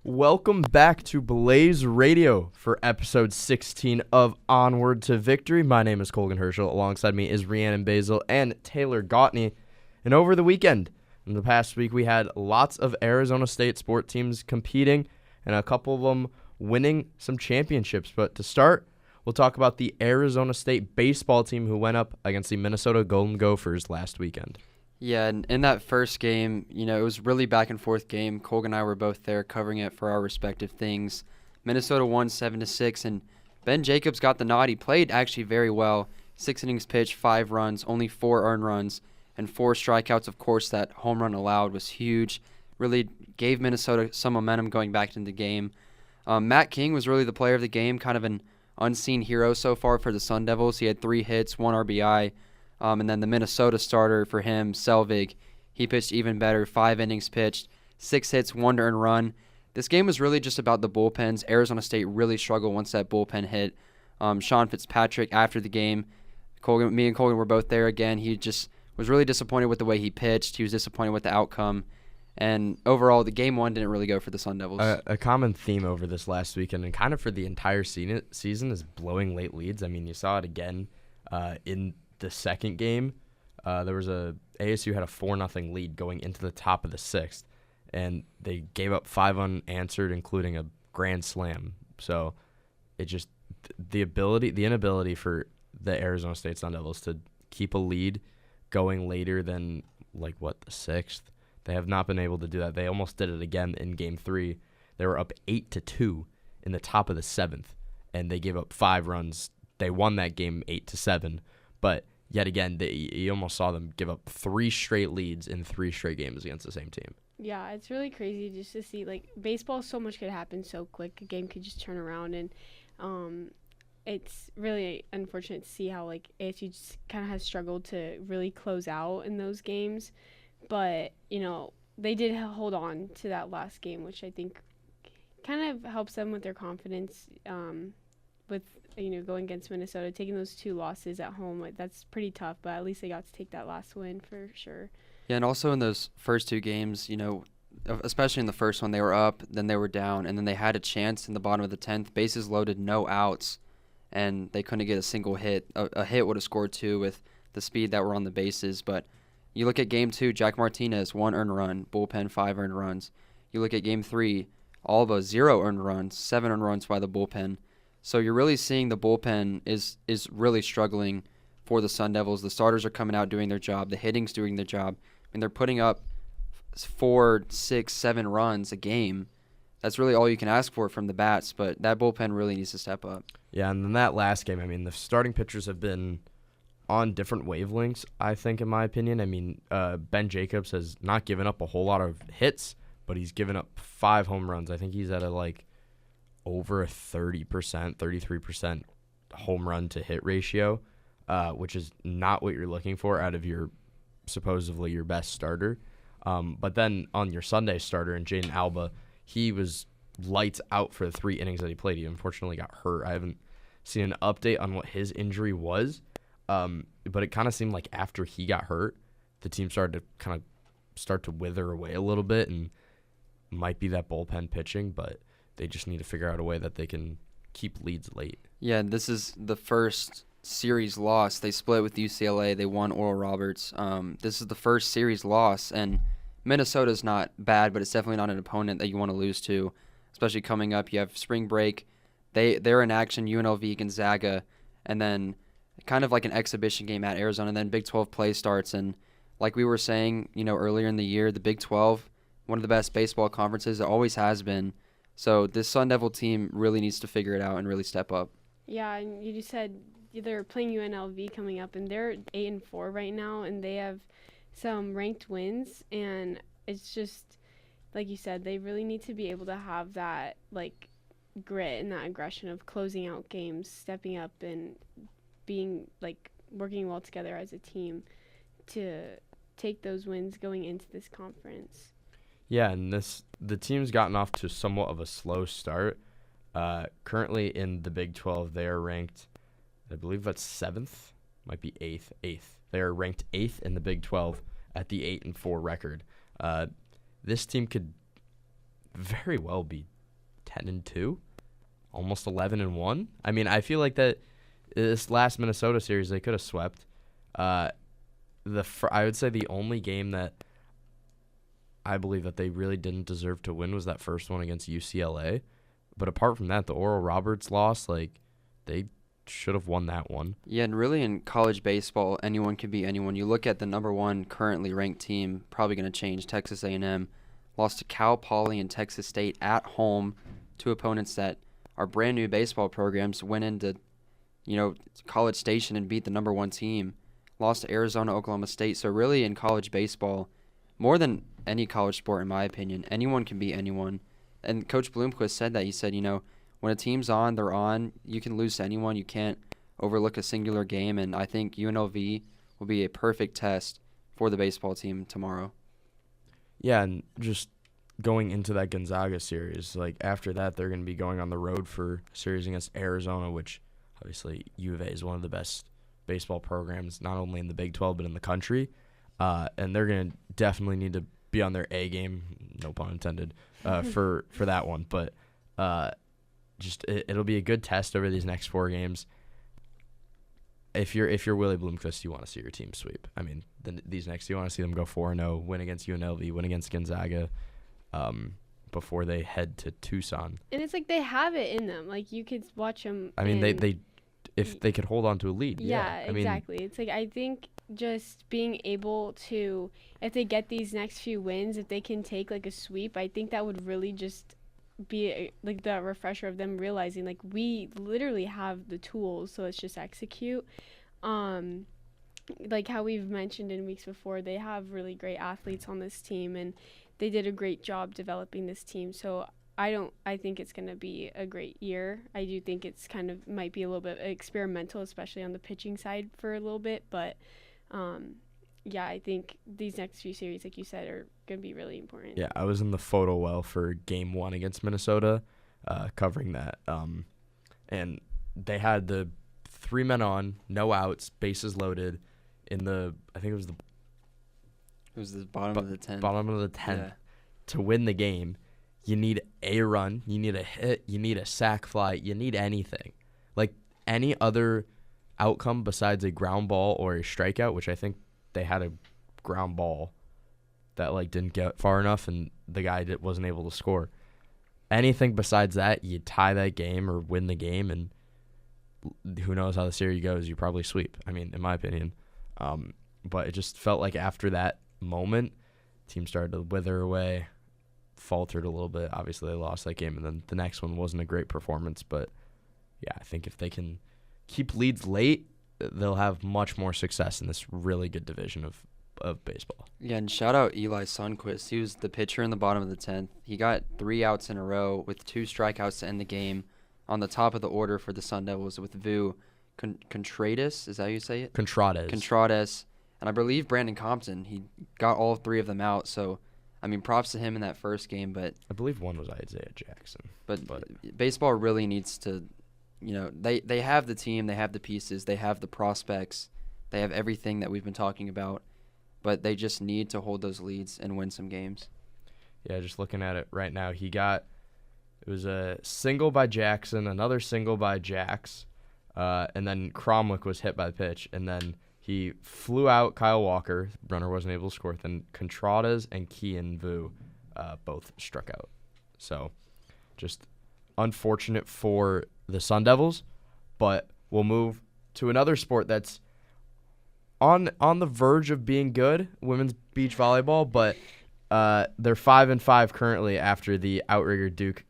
Welcome back to Blaze Radio for episode 16 of Onward to Victory. My name is Colgin Hirschel. Alongside me is Rhiannon Boesl and Taylor Gautney. And over the weekend, in the past week, we had lots of Arizona State sport teams competing and a couple of them winning some championships. But to start, we'll talk about the Arizona State baseball team who went up against the Minnesota Golden Gophers last weekend. Yeah, and in that first game, it was really back and forth game. Colgin and I were both there covering it for our respective things. Minnesota won 7-6, and Ben Jacobs got the nod. He played actually very well. 6 innings pitched, 5 runs, only 4 earned runs, and 4 strikeouts. Of course, that home run allowed was huge. Really gave Minnesota some momentum going back into the game. Matt King was really the player of the game, kind of an unseen hero so far for the Sun Devils. He had 3 hits, 1 RBI. And then the Minnesota starter for him, Selvig, he pitched even better. 5 innings pitched, 6 hits, 1 earned run. This game was really just about the bullpens. Arizona State really struggled once that bullpen hit. Sean Fitzpatrick, after the game, me and Colgin were both there again. He just was really disappointed with the way he pitched. He was disappointed with the outcome. And overall, the game one didn't really go for the Sun Devils. A common theme over this last weekend and kind of for the entire season is blowing late leads. I mean, you saw it again in the second game. There was ASU had a 4-0 lead going into the top of the 6th, and they gave up 5 unanswered, including a grand slam. So it just the inability for the Arizona State Sun Devils to keep a lead going later than the 6th. They have not been able to do that. They almost did it again in Game 3. They were up 8-2 in the top of the 7th, and they gave up 5 runs. They won that game 8-7. But yet again, you almost saw them give up 3 straight leads in 3 straight games against the same team. Yeah, it's really crazy just to see. Baseball, so much could happen so quick. A game could just turn around, and it's really unfortunate to see how ASU just kind of has struggled to really close out in those games. But they did hold on to that last game, which I think kind of helps them with their confidence. With going against Minnesota, taking those 2 losses at home, that's pretty tough, but at least they got to take that last win for sure. Yeah, and also in those first 2 games, especially in the first one, they were up, then they were down, and then they had a chance in the bottom of the 10th, bases loaded, no outs, and they couldn't get a single hit. A hit would have scored 2 with the speed that were on the bases, but you look at Game 2, Jack Martinez, 1 earned run, bullpen, 5 earned runs. You look at Game 3, Alba, 0 earned runs, 7 earned runs by the bullpen. So you're really seeing the bullpen is really struggling for the Sun Devils. The starters are coming out doing their job. The hitting's doing their job. And they're putting up 4, 6, 7 runs a game. That's really all you can ask for from the bats, but that bullpen really needs to step up. Yeah, and then that last game, the starting pitchers have been on different wavelengths, I think, in my opinion. Ben Jacobs has not given up a whole lot of hits, but he's given up 5 home runs. I think he's at over a 30%, 33% home run to hit ratio, which is not what you're looking for out of supposedly your best starter. But then on your Sunday starter in Jaden Alba, he was lights out for the 3 innings that he played. He unfortunately got hurt. I haven't seen an update on what his injury was, but it kind of seemed like after he got hurt, the team started to start to wither away a little bit, and might be that bullpen pitching, but they just need to figure out a way that they can keep leads late. Yeah, this is the first series loss. They split with UCLA. They won Oral Roberts. This is the first series loss, and Minnesota's not bad, but it's definitely not an opponent that you want to lose to, especially coming up. You have spring break. They're in action, UNLV, Gonzaga, and then kind of like an exhibition game at Arizona, and then Big 12 play starts. And like we were saying, earlier in the year, the Big 12, one of the best baseball conferences, it always has been. So this Sun Devil team really needs to figure it out and really step up. Yeah, and you just said they're playing UNLV coming up, and they're 8-4 right now, and they have some ranked wins, and it's just like you said, they really need to be able to have that grit and that aggression of closing out games, stepping up, and being working well together as a team to take those wins going into this conference. Yeah, and the team's gotten off to somewhat of a slow start. Currently in the Big 12, they are ranked, I believe that's 7th, might be 8th. They are ranked 8th in the Big 12 at the 8-4 record. This team could very well be 10-2, almost 11-1. I mean, I feel like that this last Minnesota series they could have swept. I would say the only game that I believe that they really didn't deserve to win was that first one against UCLA. But apart from that, the Oral Roberts loss, like, they should have won that one. Yeah, and really in college baseball, anyone can beat anyone. You look at the number one currently ranked team, probably going to change, Texas A&M, lost to Cal Poly and Texas State at home, two opponents that are brand new baseball programs, went into, College Station and beat the number one team, lost to Arizona, Oklahoma State. So really in college baseball, more than any college sport, in my opinion, anyone can beat anyone. And Coach Bloomquist said that. He said, when a team's on, they're on. You can lose to anyone. You can't overlook a singular game. And I think UNLV will be a perfect test for the baseball team tomorrow. Yeah, and just going into that Gonzaga series, like after that, they're going to be going on the road for a series against Arizona, which obviously U of A is one of the best baseball programs, not only in the Big 12 but in the country. And they're going to definitely need to be on their A game, no pun intended, for that one. But it'll be a good test over these next 4 games. If you're Willie Bloomquist, you want to see your team sweep. I mean, these next, you want to see them go 4-0, win against UNLV, win against Gonzaga, before they head to Tucson. And it's like they have it in them. Like, you could watch them. I mean, if they could hold on to a lead. Yeah, exactly. It's like, I think just being able to, if they get these next few wins, if they can take like a sweep, I think that would really just be like the refresher of them realizing like we literally have the tools, so let's just execute. Like how we've mentioned in weeks before, they have really great athletes on this team, and they did a great job developing this team. So I think it's going to be a great year. I do think it's kind of might be a little bit experimental, especially on the pitching side for a little bit. But, yeah, I think these next few series, like you said, are going to be really important. Yeah, I was in the photo well for Game 1 against Minnesota, covering that. And they had the 3 men on, no outs, bases loaded in the, I think it was the bottom of the 10th. Bottom of the 10th. Yeah. To win the game, you need a run, you need a hit, you need a sac fly, you need anything. Like any other outcome besides a ground ball or a strikeout, which I think they had a ground ball that like didn't get far enough and the guy wasn't able to score. Anything besides that, you tie that game or win the game, and who knows how the series goes. You probably sweep. I mean, in my opinion. But it just felt like after that moment, team started to wither away, faltered a little bit. Obviously, they lost that game, and then the next one wasn't a great performance. But, yeah, I think if they can keep leads late, they'll have much more success in this really good division of baseball. Yeah, and shout out Eli Sundquist. He was the pitcher in the bottom of the 10th. He got 3 outs in a row with 2 strikeouts to end the game. On the top of the order for the Sun Devils with Vu Contreras, is that how you say it? Contreras. And I believe Brandon Compton. He got all 3 of them out. So, I mean, props to him in that first game. But I believe one was Isaiah Jackson. But baseball really needs to, they have the team, they have the pieces, they have the prospects, they have everything that we've been talking about. But they just need to hold those leads and win some games. Yeah, just looking at it right now, it was a single by Jackson, another single by Jax, and then Cromwick was hit by the pitch, and then he flew out Kyle Walker. Runner wasn't able to score. Then Contreras and Kian Vu both struck out. So just unfortunate for the Sun Devils, but we'll move to another sport that's on the verge of being good, women's beach volleyball, but they're 5-5 currently after the outrigger Duke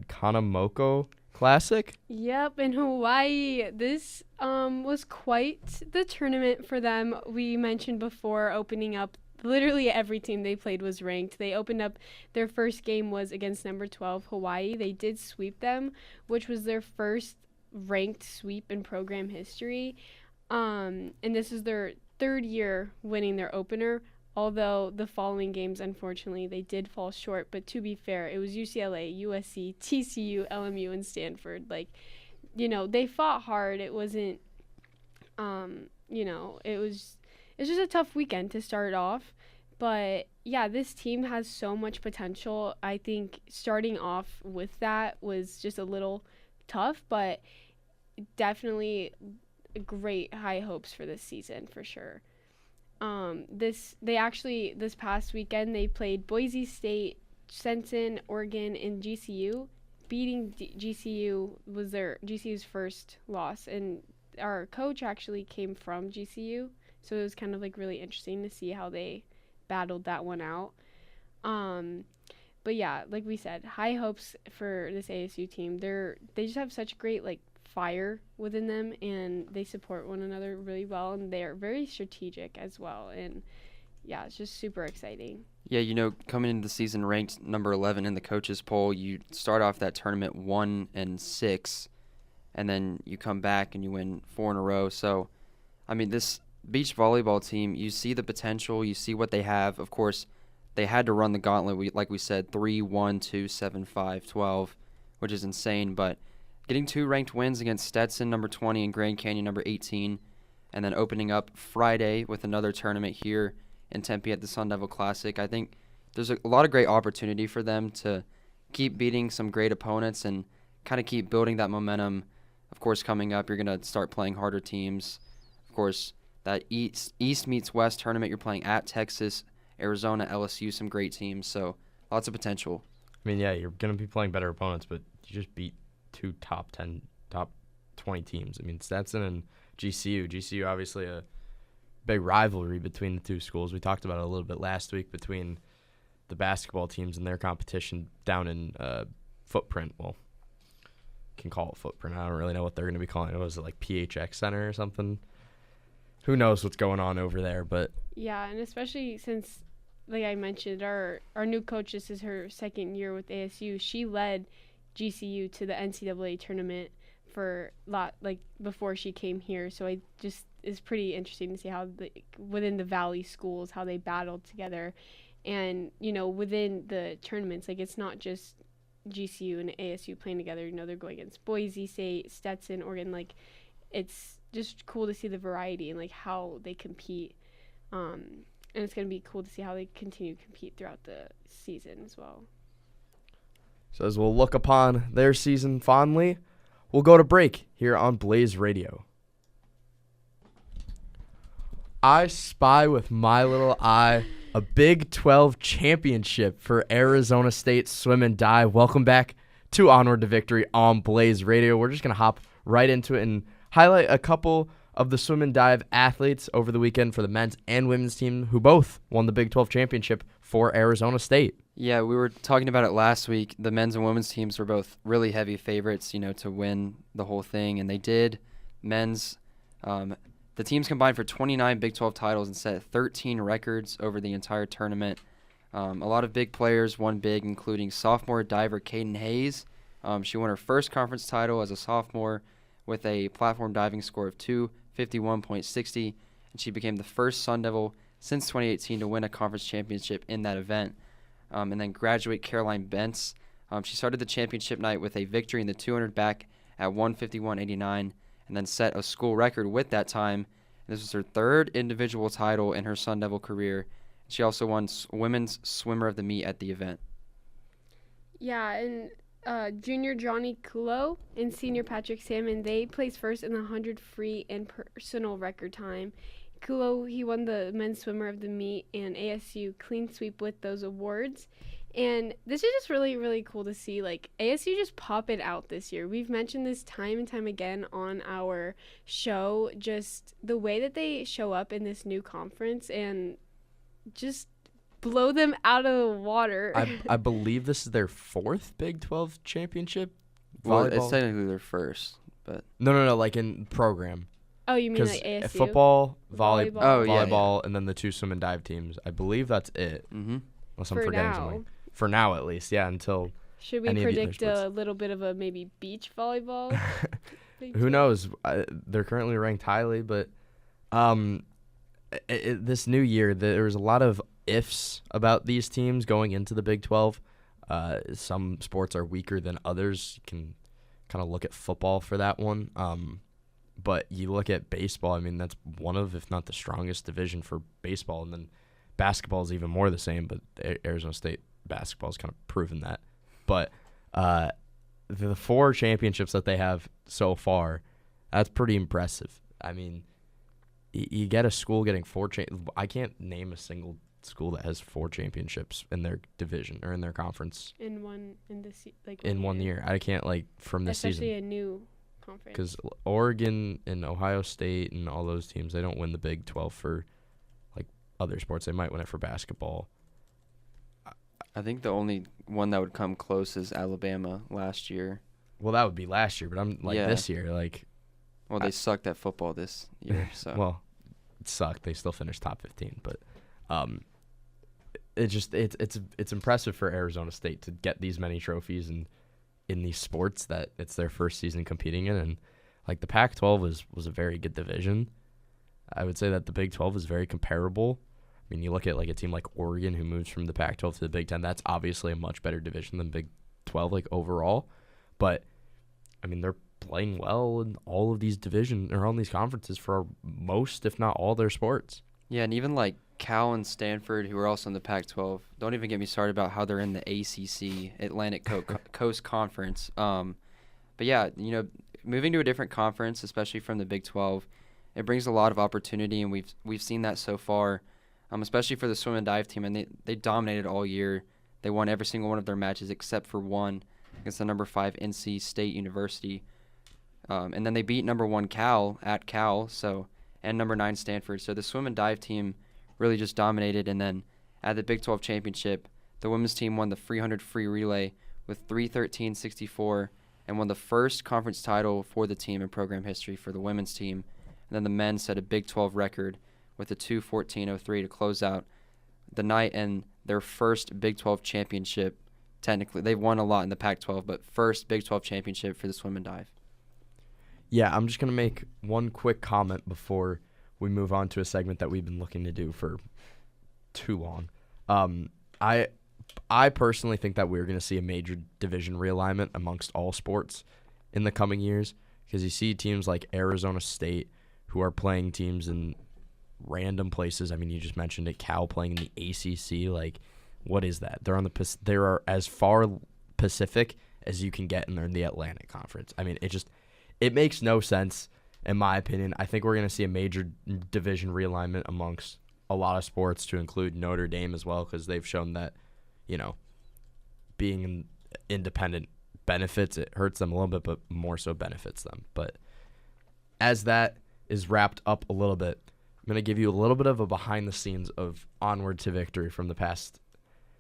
Kanamoko Classic. Yep, in Hawaii. This was quite the tournament for them. We mentioned before, opening up, literally every team they played was ranked. They opened up, their first game was against number 12, Hawaii. They did sweep them, which was their first ranked sweep in program history. And this is their 3rd year winning their opener. Although the following games, unfortunately, they did fall short. But to be fair, it was UCLA, USC, TCU, LMU, and Stanford. Like, they fought hard. It wasn't, it was just a tough weekend to start off. But yeah, this team has so much potential. I think starting off with that was just a little tough, but definitely great high hopes for this season for sure. This past weekend they played Boise State, Sensen, Oregon, and GCU. Beating GCU was their GCU's first loss, and our coach actually came from GCU, so it was kind of like really interesting to see how they battled that one out. Um, but yeah, like we said, high hopes for this ASU team. They just have such great like fire within them, and they support one another really well, and they are very strategic as well. And yeah, it's just super exciting. Yeah, you know, coming into the season ranked number 11 in the coaches poll, you start off that tournament 1-6, and then you come back and you win 4 in a row. So, I mean, this beach volleyball team, you see the potential, you see what they have. Of course, they had to run the gauntlet. Like we said, 3-1, 2, 7, 5, 12, which is insane. But getting 2 ranked wins against Stetson, number 20, and Grand Canyon, number 18, and then opening up Friday with another tournament here in Tempe at the Sun Devil Classic. I think there's a lot of great opportunity for them to keep beating some great opponents and kind of keep building that momentum. Of course, coming up, you're going to start playing harder teams. Of course, that East meets West tournament, you're playing at Texas, Arizona, LSU, some great teams. So lots of potential. I mean, yeah, you're going to be playing better opponents, but you just beat 2 top 10, top 20 teams. I mean, Stetson and GCU. GCU, obviously a big rivalry between the two schools. We talked about it a little bit last week between the basketball teams and their competition down in Footprint. Well, you can call it Footprint. I don't really know what they're going to be calling it. Was it like PHX Center or something? Who knows what's going on over there, but Yeah, and especially since, like I mentioned, our new coach, this is her second year with ASU. She led GCU to the NCAA tournament for before she came here. So it's pretty interesting to see how within the Valley schools how they battled together, and you know within the tournaments, like it's not just GCU and ASU playing together. You know, they're going against Boise State, Stetson, Oregon. Like it's just cool to see the variety and like how they compete. And it's gonna be cool to see how they continue to compete throughout the season as well. so as we'll look upon their season fondly, we'll go to break here on Blaze Radio. I spy with my little eye a Big 12 championship for Arizona State swim and dive. Welcome back to Onward to Victory on Blaze Radio. We're just going to hop right into it and highlight a couple of the swim and dive athletes over the weekend for the men's and women's team who both won the Big 12 championship for Arizona State. Yeah, we were talking about it last week. The men's and women's teams were both really heavy favorites, you know, to win the whole thing, and they did. Men's, the teams combined for 29 Big 12 titles and set 13 records over the entire tournament. A lot of big players won big, including sophomore diver Kaden Hayes. She won her first conference title as a sophomore with a platform diving score of 251.60, and she became the first Sun Devil since 2018 to win a conference championship in that event. And then graduate Caroline Bentz. She started the championship night with a victory in the 200 back at 151.89, and then set a school record with that time. This was her third individual title in her Sun Devil career. She also won Women's Swimmer of the Meet at the event. Yeah, and junior Johnny Kulo and senior Patrick Salmon, they placed first in the 100 free and personal record time. Kulo, he won the men's swimmer of the meet, and ASU clean sweep with those awards. And this is just really, really cool to see, like, ASU just popping out this year. We've mentioned this time and time again on our show, just the way that they show up in this new conference and just blow them out of the water. I believe this is their 4th Big 12 championship. Well, Volleyball? it's technically their first, but No, like in program. Oh, you mean like Because ASU? football, volleyball, Oh, yeah, volleyball, and then the 2 swim and dive teams. I believe that's it. mm-hmm. Unless I'm For forgetting now. something. For now, at least, yeah. Until Should we any of the other predict sports. a little bit of a maybe beach volleyball? who knows? They're currently ranked highly, but this new year, there was a lot of ifs about these teams going into the Big 12. Some sports are weaker than others. You can kind of look at football for that one. But you look at baseball, I mean, that's one of, if not the strongest division for baseball. And then basketball is even more the same, but Arizona State basketball has kind of proven that. But the 4 championships that they have so far, that's pretty impressive. I mean, you get a school getting 4 I can't name a single school that has 4 championships in their division or in their conference in one year. I can't from this season. Especially a new conference. Because Oregon and Ohio State and all those teams, they don't win the Big 12 for other sports. They might win it for basketball. I think the only one that would come close is Alabama last year. Well, that would be last year, but I'm this year, Well, they sucked at football this year, so. Well, it sucked. They still finished top 15, but it's impressive for Arizona State to get these many trophies and in these sports that it's their first season competing in, and the Pac-12 was a very good division. I would say that the Big 12 is very comparable. I mean, you look at a team like Oregon who moves from the Pac-12 to the Big 10. That's obviously a much better division than Big 12 overall. But I mean, they're playing well in all of these divisions or on these conferences for most, if not all, their sports. Yeah, and even Cal and Stanford, who are also in the Pac-12, don't even get me started about how they're in the ACC, Atlantic Coast Conference. But yeah, moving to a different conference, especially from the Big 12, it brings a lot of opportunity, and we've seen that so far, especially for the swim and dive team. And they dominated all year. They won every single one of their matches except for one against the number 5 NC State University. And then they beat number 1 Cal at Cal, and number 9 Stanford. So the swim and dive team really just dominated. And then at the Big 12 championship, the women's team won the 300 free relay with 3:13.64 and won the first conference title for the team in program history for the women's team. And then the men set a Big 12 record with a 2:14.03 to close out the night and their first Big 12 championship. Technically, they've won a lot in the Pac-12, but first Big 12 championship for the swim and dive. Yeah, I'm just going to make one quick comment before we move on to a segment that we've been looking to do for too long. I personally think that we're going to see a major division realignment amongst all sports in the coming years, because you see teams like Arizona State who are playing teams in random places. I mean, you just mentioned it, Cal playing in the ACC. What is that? They are as far Pacific as you can get, and they're in the Atlantic Conference. I mean, it makes no sense, in my opinion. I think we're going to see a major division realignment amongst a lot of sports, to include Notre Dame as well, because they've shown that, being independent benefits. It hurts them a little bit, but more so benefits them. But as that is wrapped up a little bit, I'm going to give you a little bit of a behind the scenes of Onward to Victory from the past,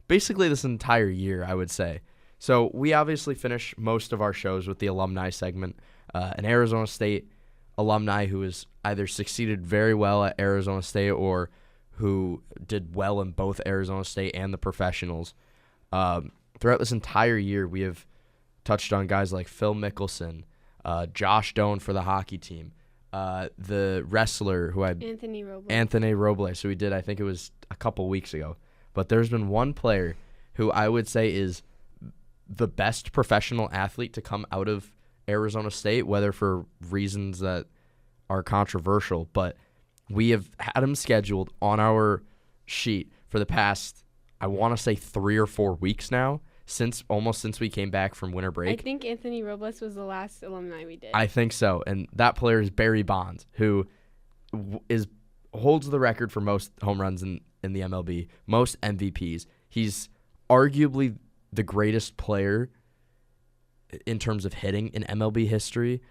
basically this entire year, I would say. So we obviously finish most of our shows with the alumni segment. An Arizona State alumni who has either succeeded very well at Arizona State or who did well in both Arizona State and the professionals. Throughout this entire year, we have touched on guys like Phil Mickelson, Josh Doan for the hockey team, the wrestler Anthony Robles, who we did, I think it was a couple weeks ago. But there's been one player who I would say is the best professional athlete to come out of Arizona State, whether for reasons that are controversial, but we have had him scheduled on our sheet for the past, I want to say 3 or 4 weeks now, since we came back from winter break. I think Anthony Robles was the last alumni we did. I think so, and that player is Barry Bonds, who holds the record for most home runs in the MLB, most MVPs. He's arguably the greatest player in terms of hitting in MLB history.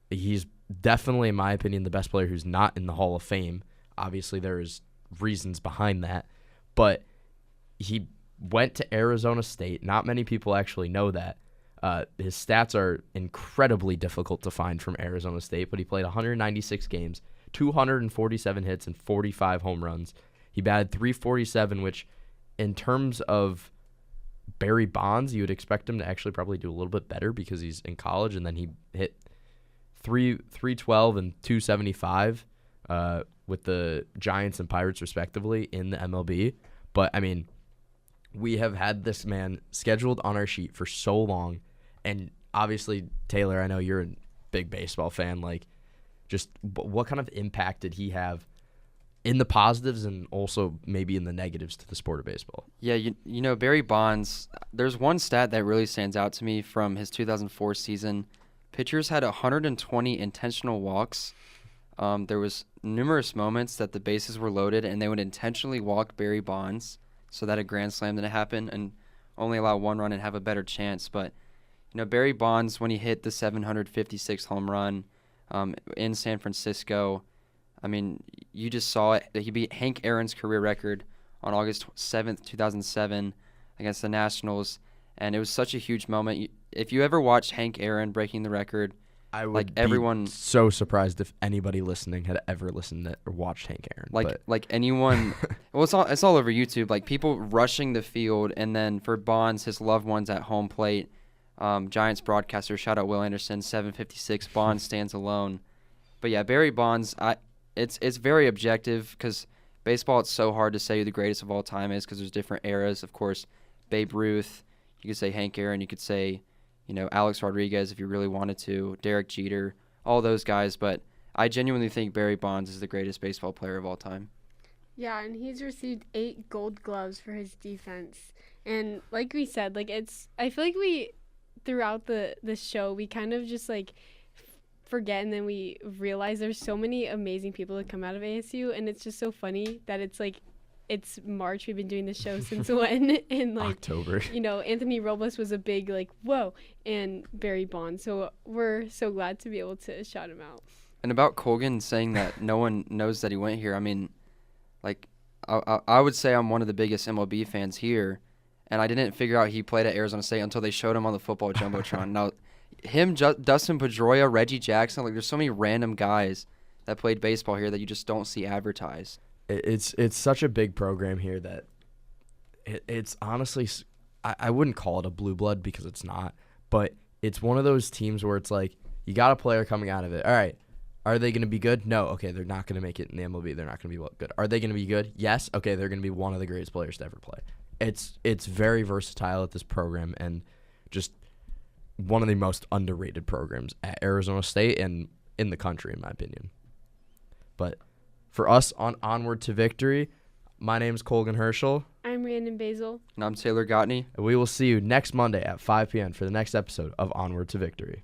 He's definitely, in my opinion, the best player who's not in the Hall of Fame. Obviously, there's reasons behind that, but he went to Arizona State. Not many people actually know that. His stats are incredibly difficult to find from Arizona State, but he played 196 games, 247 hits, and 45 home runs. He batted .347, which in terms of Barry Bonds, you would expect him to actually probably do a little bit better because he's in college, and then he hit 312 and 275 with the Giants and Pirates respectively in the MLB. But I mean, we have had this man scheduled on our sheet for so long, and obviously, Taylor, I know you're a big baseball fan. Just what kind of impact did he have in the positives and also maybe in the negatives to the sport of baseball. Yeah, you know, Barry Bonds, there's one stat that really stands out to me from his 2004 season. Pitchers had 120 intentional walks. There was numerous moments that the bases were loaded and they would intentionally walk Barry Bonds so that a grand slam didn't happen and only allow one run and have a better chance. But, you know, Barry Bonds, when he hit the 756th home run in San Francisco, I mean, you just saw it. He beat Hank Aaron's career record on August 7th, 2007 against the Nationals, and it was such a huge moment. If you ever watched Hank Aaron breaking the record, I would everyone be so surprised if anybody listening had ever listened to or watched Hank Aaron. Like anyone, well, it's all over YouTube. Like people rushing the field, and then for Bonds, his loved ones at home plate. Giants broadcaster, shout out Will Anderson, 756. Bonds stands alone. But yeah, Barry Bonds, it's very objective because baseball, it's so hard to say who the greatest of all time is because there's different eras. Of course, Babe Ruth, you could say Hank Aaron, you could say, you know, Alex Rodriguez if you really wanted to, Derek Jeter, all those guys. But I genuinely think Barry Bonds is the greatest baseball player of all time. Yeah, and he's received 8 Gold Gloves for his defense. And like we said, like I feel like we, throughout the show, we kind of just like forget and then we realize there's so many amazing people that come out of ASU, and it's just so funny that it's like it's March. We've been doing the show since when? And like October. You know, Anthony Robles was a big like whoa, and Barry Bonds. So we're so glad to be able to shout him out. And about Colgin saying that no one knows that he went here, I mean, like I would say I'm one of the biggest MLB fans here, and I didn't figure out he played at Arizona State until they showed him on the football jumbotron. Now, him, Dustin Pedroia, Reggie Jackson, like there's so many random guys that played baseball here that you just don't see advertised. It's such a big program here that it's honestly, I wouldn't call it a blue blood because it's not, but it's one of those teams where it's like you got a player coming out of it. All right, are they going to be good? No. Okay, they're not going to make it in the MLB. They're not going to be good. Are they going to be good? Yes. Okay, they're going to be one of the greatest players to ever play. It's very versatile at this program and just one of the most underrated programs at Arizona State and in the country, in my opinion. But for us on Onward to Victory, my name is Colgin Hirschel. I'm Rhiannon Boesl. And I'm Taylor Gautney. And we will see you next Monday at 5 p.m. for the next episode of Onward to Victory.